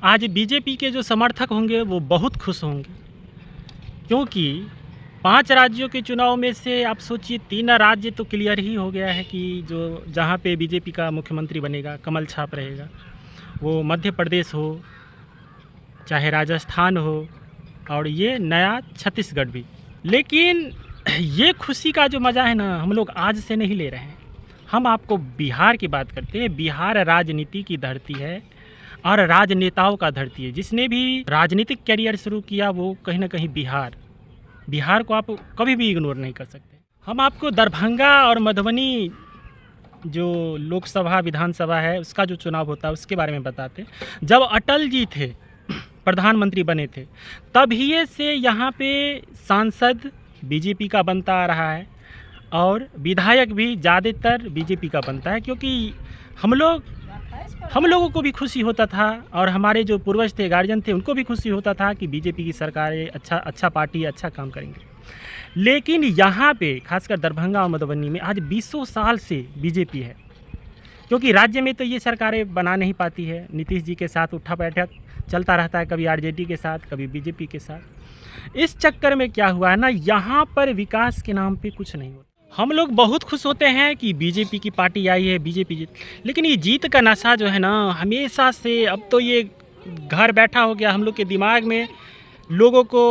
आज बीजेपी के जो समर्थक होंगे वो बहुत खुश होंगे, क्योंकि 5 राज्यों के चुनाव में से आप सोचिए 3 राज्य तो क्लियर ही हो गया है कि जो जहाँ पे बीजेपी का मुख्यमंत्री बनेगा, कमल छाप रहेगा। वो मध्य प्रदेश हो, चाहे राजस्थान हो, और ये नया छत्तीसगढ़ भी। लेकिन ये खुशी का जो मज़ा है ना, हम लोग आज से नहीं ले रहे हैं। हम आपको बिहार की बात करते हैं। बिहार राजनीति की धरती है और राजनेताओं का धरती है। जिसने भी राजनीतिक करियर शुरू किया वो कहीं ना कहीं बिहार को आप कभी भी इग्नोर नहीं कर सकते। हम आपको दरभंगा और मधुबनी जो लोकसभा विधानसभा है उसका जो चुनाव होता है उसके बारे में बताते हैं। जब अटल जी थे, प्रधानमंत्री बने थे, तभी से यहाँ पे सांसद बीजेपी का बनता आ रहा है और विधायक भी ज़्यादातर बीजेपी का बनता है, क्योंकि हम लोगों को भी खुशी होता था और हमारे जो पूर्वज थे, गार्जियन थे, उनको भी खुशी होता था कि बीजेपी की सरकारें अच्छा पार्टी अच्छा काम करेंगे। लेकिन यहाँ पे खासकर दरभंगा और मधुबनी में आज 20 साल से बीजेपी है, क्योंकि राज्य में तो ये सरकारें बना नहीं पाती है। नीतीश जी के साथ उठा बैठक चलता रहता है, कभी आरजेडी के साथ, कभी बीजेपी के साथ। इस चक्कर में क्या हुआ है ना, यहाँ पर विकास के नाम पे कुछ नहीं होता। हम लोग बहुत खुश होते हैं कि बीजेपी की पार्टी आई है, बीजेपी जीत। लेकिन ये जीत का नशा जो है ना, हमेशा से अब तो ये घर बैठा हो गया हम लोग के दिमाग में। लोगों को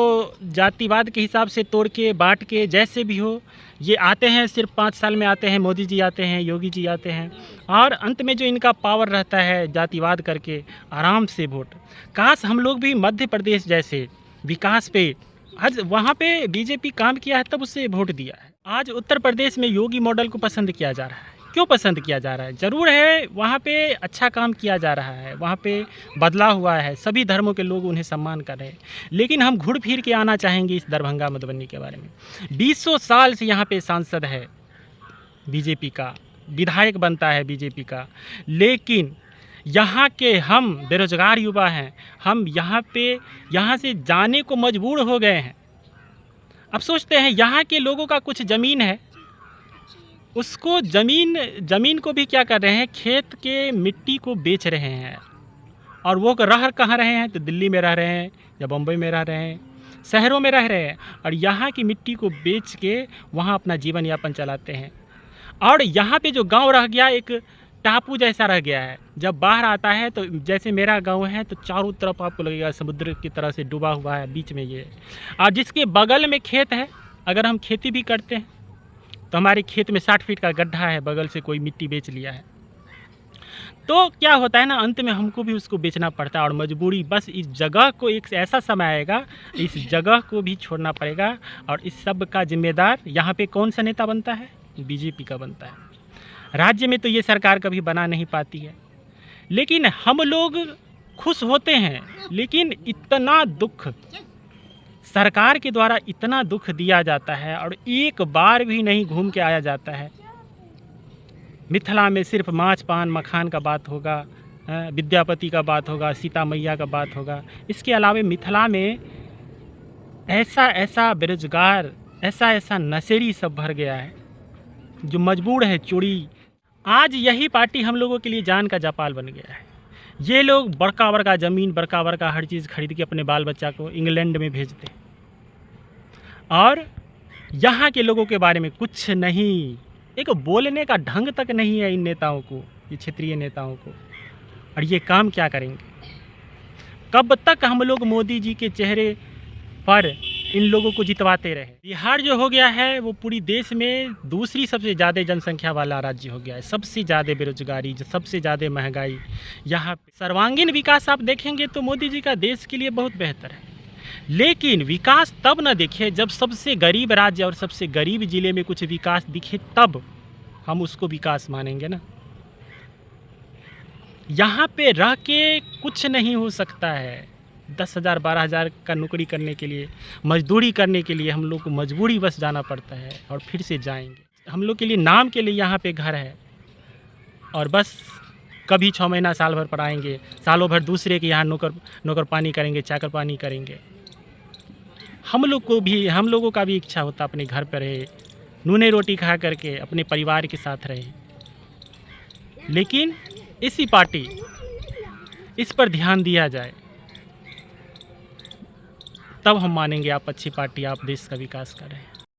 जातिवाद के हिसाब से तोड़ के बांट के जैसे भी हो, ये आते हैं, सिर्फ 5 साल में आते हैं। मोदी जी आते हैं, योगी जी आते हैं, और अंत में जो इनका पावर रहता है जातिवाद करके आराम से वोट। काश हम लोग भी मध्य प्रदेश जैसे विकास पे, आज वहाँ पे बीजेपी काम किया है तब उससे वोट दिया है। आज उत्तर प्रदेश में योगी मॉडल को पसंद किया जा रहा है। क्यों पसंद किया जा रहा है? ज़रूर है, वहाँ पे अच्छा काम किया जा रहा है, वहाँ पे बदलाव हुआ है, सभी धर्मों के लोग उन्हें सम्मान कर रहे हैं। लेकिन हम घुर फिर के आना चाहेंगे इस दरभंगा मधुबनी के बारे में। 20 साल से यहाँ पे सांसद है बीजेपी का, विधायक बनता है बीजेपी का, लेकिन यहाँ के हम बेरोजगार युवा हैं, हम यहाँ से जाने को मजबूर हो गए हैं। अब सोचते हैं यहाँ के लोगों का कुछ ज़मीन है, उसको ज़मीन को भी क्या कर रहे हैं, खेत के मिट्टी को बेच रहे हैं। और वो रह कहाँ रहे हैं? तो दिल्ली में रह रहे हैं या बम्बई में रह रहे हैं, शहरों में रह रहे हैं, और यहाँ की मिट्टी को बेच के वहाँ अपना जीवन यापन चलाते हैं। और यहाँ पे जो गांव रह गया, एक टापू जैसा रह गया है। जब बाढ़ आता है तो जैसे मेरा गांव है तो चारों तरफ आपको लगेगा समुद्र की तरह से डूबा हुआ है, बीच में ये। और जिसके बगल में खेत है, अगर हम खेती भी करते हैं तो हमारे खेत में 60 फीट का गड्ढा है, बगल से कोई मिट्टी बेच लिया है, तो क्या होता है ना, अंत में हमको भी उसको बेचना पड़ता है। और मजबूरी, बस इस जगह को एक ऐसा समय आएगा, इस जगह को भी छोड़ना पड़ेगा। और इस सब का जिम्मेदार यहाँ पे कौन सा नेता बनता है? बीजेपी का बनता है। राज्य में तो ये सरकार कभी बना नहीं पाती है, लेकिन हम लोग खुश होते हैं। लेकिन इतना दुख सरकार के द्वारा, इतना दुख दिया जाता है और एक बार भी नहीं घूम के आया जाता है। मिथिला में सिर्फ माछ पान मखान का बात होगा, विद्यापति का बात होगा, सीता मैया का बात होगा। इसके अलावा मिथिला में ऐसा बेरोजगार, ऐसा नशेड़ी सब भर गया है जो मजबूर है चोरी। आज यही पार्टी हम लोगों के लिए जान का जापाल बन गया है। ये लोग बड़का ज़मीन, बड़का हर चीज़ खरीद के अपने बाल बच्चा को इंग्लैंड में भेजते हैं, और यहाँ के लोगों के बारे में कुछ नहीं, एक बोलने का ढंग तक नहीं है इन नेताओं को, ये क्षेत्रीय नेताओं को। और ये काम क्या करेंगे? कब तक हम लोग मोदी जी के चेहरे पर इन लोगों को जितवाते रहे? बिहार जो हो गया है वो पूरी देश में दूसरी सबसे ज़्यादा जनसंख्या वाला राज्य हो गया है। सबसे ज़्यादा बेरोजगारी, सबसे ज़्यादा महंगाई। यहाँ सर्वांगीण विकास आप देखेंगे तो मोदी जी का देश के लिए बहुत बेहतर है। लेकिन विकास तब न दिखे जब सबसे गरीब राज्य और सबसे गरीब ज़िले में कुछ विकास दिखे, तब हम उसको विकास मानेंगे ना। यहाँ पे रह के कुछ नहीं हो सकता है। 10,000 12,000 का नौकरी करने के लिए, मजदूरी करने के लिए हम लोग को मजबूरी बस जाना पड़ता है, और फिर से जाएंगे। हम लोग के लिए नाम के लिए यहाँ पे घर है, और बस कभी 6 महीना साल भर पर आएंगे, सालों भर दूसरे के यहाँ नौकर पानी करेंगे, चाकर पानी करेंगे। हम लोगों का भी इच्छा होता अपने घर पर रहे, नूने रोटी खा करके अपने परिवार के साथ रहे। लेकिन इसी पार्टी इस पर ध्यान दिया जाए, तब हम मानेंगे आप अच्छी पार्टी, आप देश का विकास कर रहे हैं।